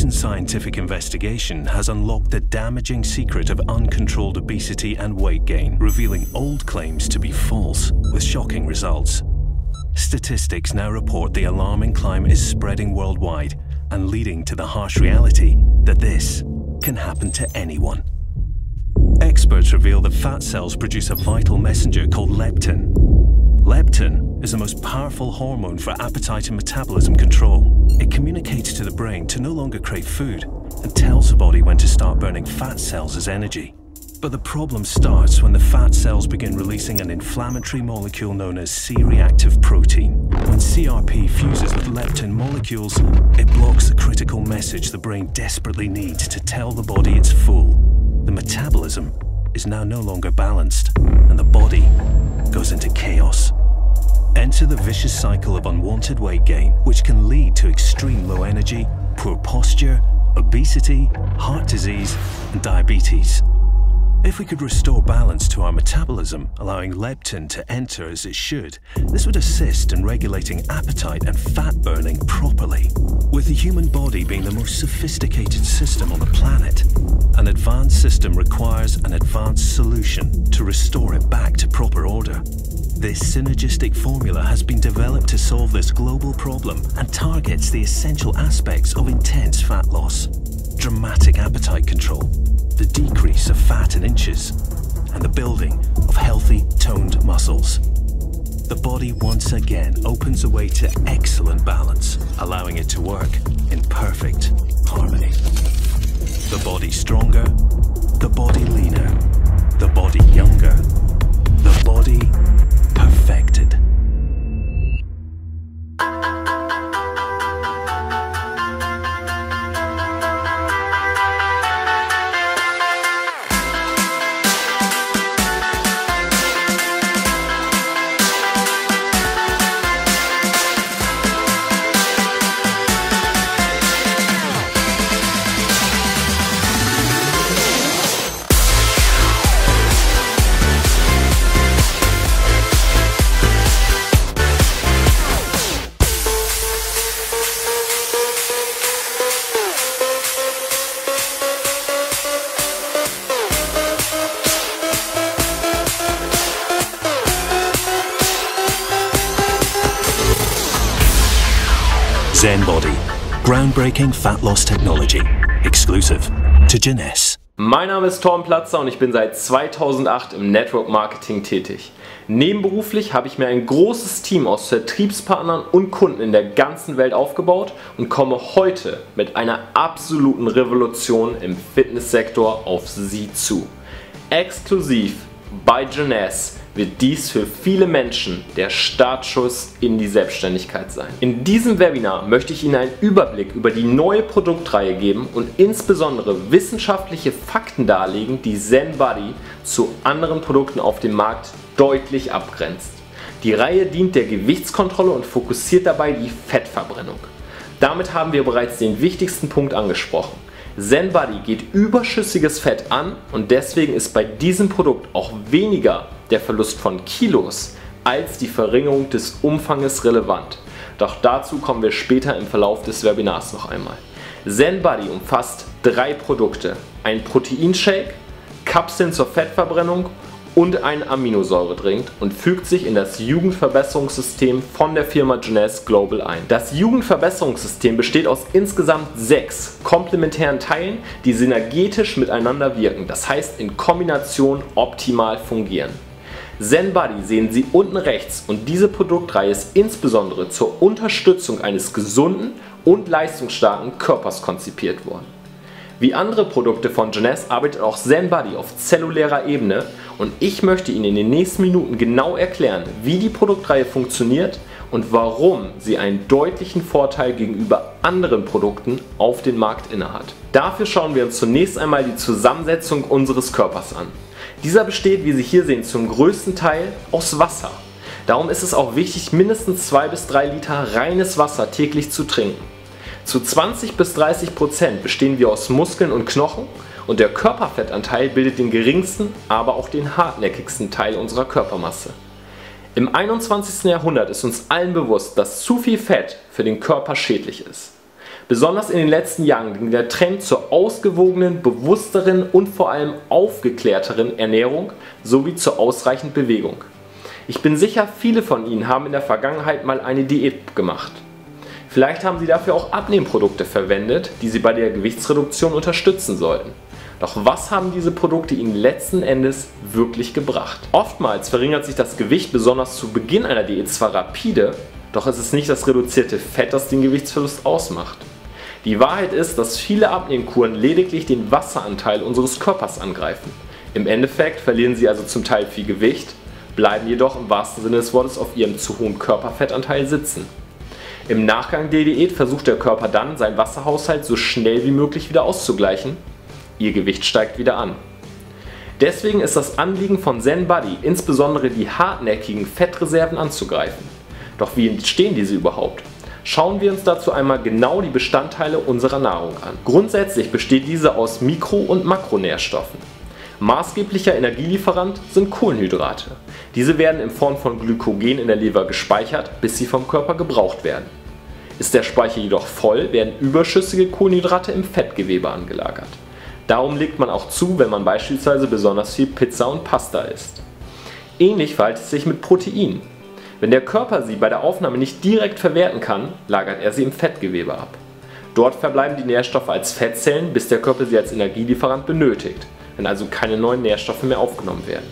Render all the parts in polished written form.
recent scientific investigation has unlocked the damaging secret of uncontrolled obesity and weight gain, revealing old claims to be false, with shocking results. Statistics now report the alarming climb is spreading worldwide and leading to the harsh reality that this can happen to anyone. Experts reveal that fat cells produce a vital messenger called leptin. Leptin is the most powerful hormone for appetite and metabolism control. It communicates to the brain to no longer crave food and tells the body when to start burning fat cells as energy. But the problem starts when the fat cells begin releasing an inflammatory molecule known as C-reactive protein. When CRP fuses with leptin molecules, it blocks the critical message the brain desperately needs to tell the body it's full. The metabolism is now no longer balanced, and the body goes into chaos. Enter the vicious cycle of unwanted weight gain, which can lead to extreme low energy, poor posture, obesity, heart disease, and diabetes. If we could restore balance to our metabolism, allowing leptin to enter as it should, this would assist in regulating appetite and fat burning properly. With the human body being the most sophisticated system on the planet, an advanced system requires an advanced solution to restore it back to proper order. This synergistic formula has been developed to solve this global problem and targets the essential aspects of intense fat loss: dramatic appetite control, the decrease of fat in inches, and the building of healthy, toned muscles. The body once again opens the way to excellent balance, allowing it to work in perfect harmony. The body stronger, the body leaner, the body younger, the body perfected. ZenBody, groundbreaking fat loss technology, exclusive to Jeunesse. Mein Name ist Torben Platzer und ich bin seit 2008 im Network Marketing tätig. Nebenberuflich habe ich mir ein großes Team aus Vertriebspartnern und Kunden in der ganzen Welt aufgebaut und komme heute mit einer absoluten Revolution im Fitnesssektor auf Sie zu. Exklusiv bei Jeunesse wird dies für viele Menschen der Startschuss in die Selbstständigkeit sein. In diesem Webinar möchte ich Ihnen einen Überblick über die neue Produktreihe geben und insbesondere wissenschaftliche Fakten darlegen, die ZenBody zu anderen Produkten auf dem Markt deutlich abgrenzt. Die Reihe dient der Gewichtskontrolle und fokussiert dabei die Fettverbrennung. Damit haben wir bereits den wichtigsten Punkt angesprochen. ZenBody geht überschüssiges Fett an und deswegen ist bei diesem Produkt auch weniger der Verlust von Kilos als die Verringerung des Umfanges relevant. Doch dazu kommen wir später im Verlauf des Webinars noch einmal. ZenBody umfasst 3 Produkte: ein Proteinshake, Kapseln zur Fettverbrennung und einen Aminosäuredrink und fügt sich in das Jugendverbesserungssystem von der Firma Jeunesse Global ein. Das Jugendverbesserungssystem besteht aus insgesamt 6 komplementären Teilen, die synergetisch miteinander wirken, das heißt in Kombination optimal fungieren. ZenBody sehen Sie unten rechts und diese Produktreihe ist insbesondere zur Unterstützung eines gesunden und leistungsstarken Körpers konzipiert worden. Wie andere Produkte von Jeunesse arbeitet auch ZenBody auf zellulärer Ebene und ich möchte Ihnen in den nächsten Minuten genau erklären, wie die Produktreihe funktioniert und warum sie einen deutlichen Vorteil gegenüber anderen Produkten auf dem Markt innehat. Dafür schauen wir uns zunächst einmal die Zusammensetzung unseres Körpers an. Dieser besteht, wie Sie hier sehen, zum größten Teil aus Wasser. Darum ist es auch wichtig, mindestens 2 bis 3 Liter reines Wasser täglich zu trinken. Zu 20 bis 30% bestehen wir aus Muskeln und Knochen und der Körperfettanteil bildet den geringsten, aber auch den hartnäckigsten Teil unserer Körpermasse. Im 21. Jahrhundert ist uns allen bewusst, dass zu viel Fett für den Körper schädlich ist. Besonders in den letzten Jahren ging der Trend zur ausgewogenen, bewussteren und vor allem aufgeklärteren Ernährung sowie zur ausreichend Bewegung. Ich bin sicher, viele von Ihnen haben in der Vergangenheit mal eine Diät gemacht. Vielleicht haben Sie dafür auch Abnehmprodukte verwendet, die Sie bei der Gewichtsreduktion unterstützen sollten. Doch was haben diese Produkte Ihnen letzten Endes wirklich gebracht? Oftmals verringert sich das Gewicht besonders zu Beginn einer Diät zwar rapide, doch es ist nicht das reduzierte Fett, das den Gewichtsverlust ausmacht. Die Wahrheit ist, dass viele Abnehmkuren lediglich den Wasseranteil unseres Körpers angreifen. Im Endeffekt verlieren Sie also zum Teil viel Gewicht, bleiben jedoch im wahrsten Sinne des Wortes auf Ihrem zu hohen Körperfettanteil sitzen. Im Nachgang der Diät versucht der Körper dann, seinen Wasserhaushalt so schnell wie möglich wieder auszugleichen. Ihr Gewicht steigt wieder an. Deswegen ist das Anliegen von Zen Body insbesondere die hartnäckigen Fettreserven anzugreifen. Doch wie entstehen diese überhaupt? Schauen wir uns dazu einmal genau die Bestandteile unserer Nahrung an. Grundsätzlich besteht diese aus Mikro- und Makronährstoffen. Maßgeblicher Energielieferant sind Kohlenhydrate. Diese werden in Form von Glykogen in der Leber gespeichert, bis sie vom Körper gebraucht werden. Ist der Speicher jedoch voll, werden überschüssige Kohlenhydrate im Fettgewebe angelagert. Darum legt man auch zu, wenn man beispielsweise besonders viel Pizza und Pasta isst. Ähnlich verhält es sich mit Proteinen. Wenn der Körper sie bei der Aufnahme nicht direkt verwerten kann, lagert er sie im Fettgewebe ab. Dort verbleiben die Nährstoffe als Fettzellen, bis der Körper sie als Energielieferant benötigt, wenn also keine neuen Nährstoffe mehr aufgenommen werden.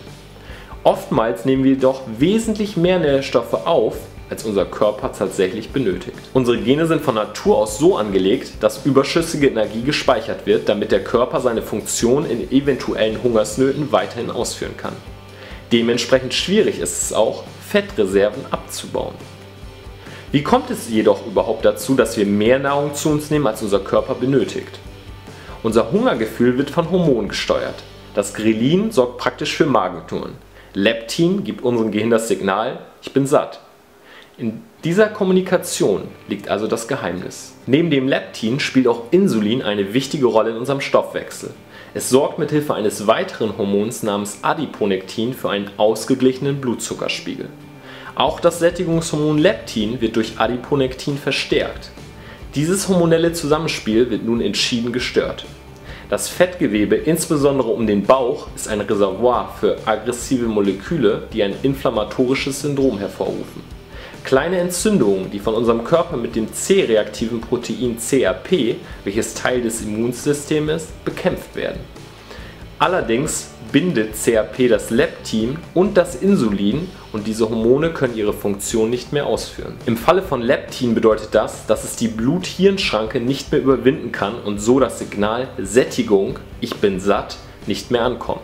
Oftmals nehmen wir jedoch wesentlich mehr Nährstoffe auf, als unser Körper tatsächlich benötigt. Unsere Gene sind von Natur aus so angelegt, dass überschüssige Energie gespeichert wird, damit der Körper seine Funktion in eventuellen Hungersnöten weiterhin ausführen kann. Dementsprechend schwierig ist es auch, Fettreserven abzubauen. Wie kommt es jedoch überhaupt dazu, dass wir mehr Nahrung zu uns nehmen, als unser Körper benötigt? Unser Hungergefühl wird von Hormonen gesteuert. Das Grelin sorgt praktisch für Magenturnen. Leptin gibt unserem Gehirn das Signal, ich bin satt. In dieser Kommunikation liegt also das Geheimnis. Neben dem Leptin spielt auch Insulin eine wichtige Rolle in unserem Stoffwechsel. Es sorgt mithilfe eines weiteren Hormons namens Adiponektin für einen ausgeglichenen Blutzuckerspiegel. Auch das Sättigungshormon Leptin wird durch Adiponektin verstärkt. Dieses hormonelle Zusammenspiel wird nun entschieden gestört. Das Fettgewebe, insbesondere um den Bauch, ist ein Reservoir für aggressive Moleküle, die ein inflammatorisches Syndrom hervorrufen. Kleine Entzündungen, die von unserem Körper mit dem C-reaktiven Protein CRP, welches Teil des Immunsystems ist, bekämpft werden. Allerdings bindet CRP das Leptin und das Insulin und diese Hormone können ihre Funktion nicht mehr ausführen. Im Falle von Leptin bedeutet das, dass es die Blut-Hirn-Schranke nicht mehr überwinden kann und so das Signal Sättigung, ich bin satt, nicht mehr ankommt.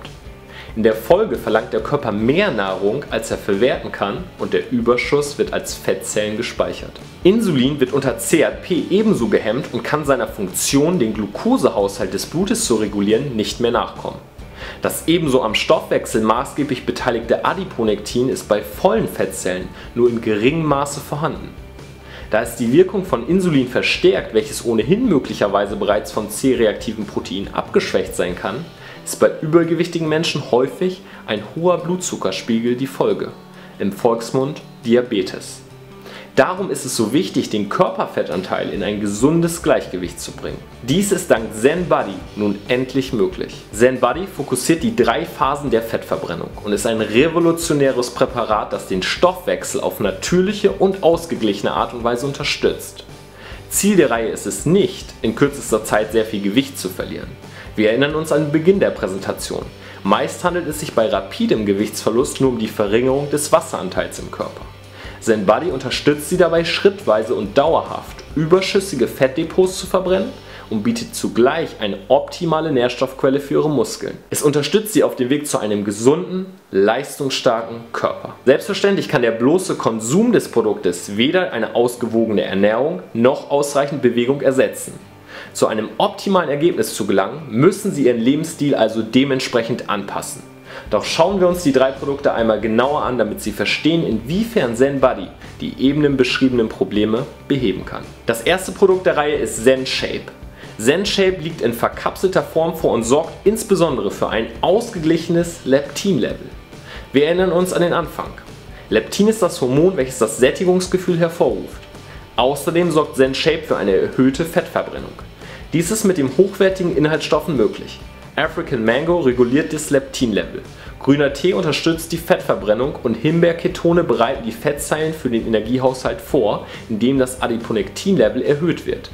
In der Folge verlangt der Körper mehr Nahrung, als er verwerten kann und der Überschuss wird als Fettzellen gespeichert. Insulin wird unter CRP ebenso gehemmt und kann seiner Funktion, den Glukosehaushalt des Blutes zu regulieren, nicht mehr nachkommen. Das ebenso am Stoffwechsel maßgeblich beteiligte Adiponektin ist bei vollen Fettzellen nur in geringem Maße vorhanden. Da es die Wirkung von Insulin verstärkt, welches ohnehin möglicherweise bereits von C-reaktiven Proteinen abgeschwächt sein kann, ist bei übergewichtigen Menschen häufig ein hoher Blutzuckerspiegel die Folge, im Volksmund Diabetes. Darum ist es so wichtig, den Körperfettanteil in ein gesundes Gleichgewicht zu bringen. Dies ist dank Zen Body nun endlich möglich. Zen Body fokussiert die 3 Phasen der Fettverbrennung und ist ein revolutionäres Präparat, das den Stoffwechsel auf natürliche und ausgeglichene Art und Weise unterstützt. Ziel der Reihe ist es nicht, in kürzester Zeit sehr viel Gewicht zu verlieren. Wir erinnern uns an den Beginn der Präsentation. Meist handelt es sich bei rapidem Gewichtsverlust nur um die Verringerung des Wasseranteils im Körper. Zen Body unterstützt Sie dabei schrittweise und dauerhaft, überschüssige Fettdepots zu verbrennen und bietet zugleich eine optimale Nährstoffquelle für Ihre Muskeln. Es unterstützt Sie auf dem Weg zu einem gesunden, leistungsstarken Körper. Selbstverständlich kann der bloße Konsum des Produktes weder eine ausgewogene Ernährung noch ausreichend Bewegung ersetzen. Zu einem optimalen Ergebnis zu gelangen, müssen Sie Ihren Lebensstil also dementsprechend anpassen. Doch schauen wir uns die 3 Produkte einmal genauer an, damit Sie verstehen, inwiefern Zen Body die eben beschriebenen Probleme beheben kann. Das erste Produkt der Reihe ist Zen Shape. Zen Shape liegt in verkapselter Form vor und sorgt insbesondere für ein ausgeglichenes Leptin-Level. Wir erinnern uns an den Anfang. Leptin ist das Hormon, welches das Sättigungsgefühl hervorruft. Außerdem sorgt ZenShape für eine erhöhte Fettverbrennung. Dies ist mit den hochwertigen Inhaltsstoffen möglich. African Mango reguliert das Leptin-Level. Grüner Tee unterstützt die Fettverbrennung und Himbeerketone bereiten die Fettzellen für den Energiehaushalt vor, indem das Adiponektin-Level erhöht wird.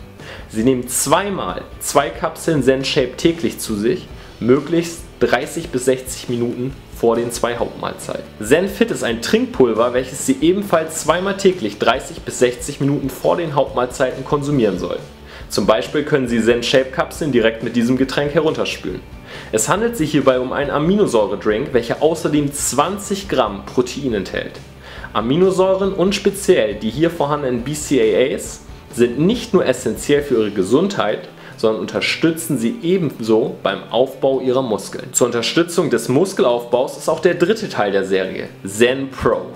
Sie nehmen zweimal 2 Kapseln ZenShape täglich zu sich, möglichst 30 bis 60 Minuten vor den 2 Hauptmahlzeiten. ZenFit ist ein Trinkpulver, welches Sie ebenfalls zweimal täglich 30 bis 60 Minuten vor den Hauptmahlzeiten konsumieren sollten. Zum Beispiel können Sie ZenShape-Kapseln direkt mit diesem Getränk herunterspülen. Es handelt sich hierbei um einen Aminosäuredrink, welcher außerdem 20 Gramm Protein enthält. Aminosäuren und speziell die hier vorhandenen BCAAs sind nicht nur essentiell für Ihre Gesundheit, sondern unterstützen Sie ebenso beim Aufbau Ihrer Muskeln. Zur Unterstützung des Muskelaufbaus ist auch der dritte Teil der Serie, ZenPro.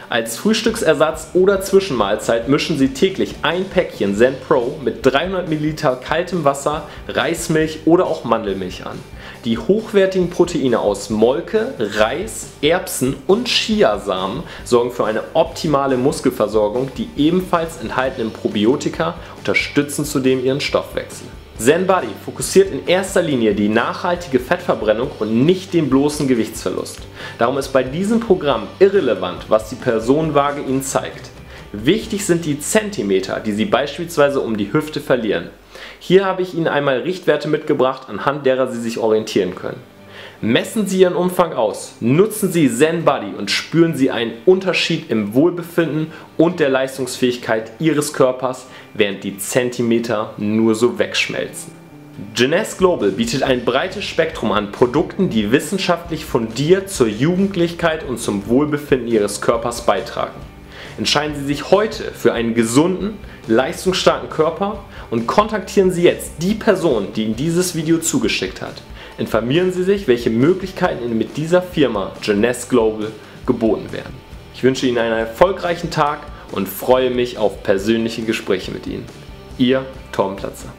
Als Frühstücksersatz oder Zwischenmahlzeit mischen Sie täglich ein Päckchen ZenPro mit 300 ml kaltem Wasser, Reismilch oder auch Mandelmilch an. Die hochwertigen Proteine aus Molke, Reis, Erbsen und Chiasamen sorgen für eine optimale Muskelversorgung. Die ebenfalls enthaltenen Probiotika unterstützen zudem Ihren Stoffwechsel. ZenBody fokussiert in erster Linie die nachhaltige Fettverbrennung und nicht den bloßen Gewichtsverlust. Darum ist bei diesem Programm irrelevant, was die Personenwaage Ihnen zeigt. Wichtig sind die Zentimeter, die Sie beispielsweise um die Hüfte verlieren. Hier habe ich Ihnen einmal Richtwerte mitgebracht, anhand derer Sie sich orientieren können. Messen Sie Ihren Umfang aus, nutzen Sie ZenBody und spüren Sie einen Unterschied im Wohlbefinden und der Leistungsfähigkeit Ihres Körpers, während die Zentimeter nur so wegschmelzen. Jeunesse Global bietet ein breites Spektrum an Produkten, die wissenschaftlich fundiert zur Jugendlichkeit und zum Wohlbefinden Ihres Körpers beitragen. Entscheiden Sie sich heute für einen gesunden, leistungsstarken Körper und kontaktieren Sie jetzt die Person, die Ihnen dieses Video zugeschickt hat. Informieren Sie sich, welche Möglichkeiten Ihnen mit dieser Firma Jeunesse Global geboten werden. Ich wünsche Ihnen einen erfolgreichen Tag und freue mich auf persönliche Gespräche mit Ihnen. Ihr Tom Platzer.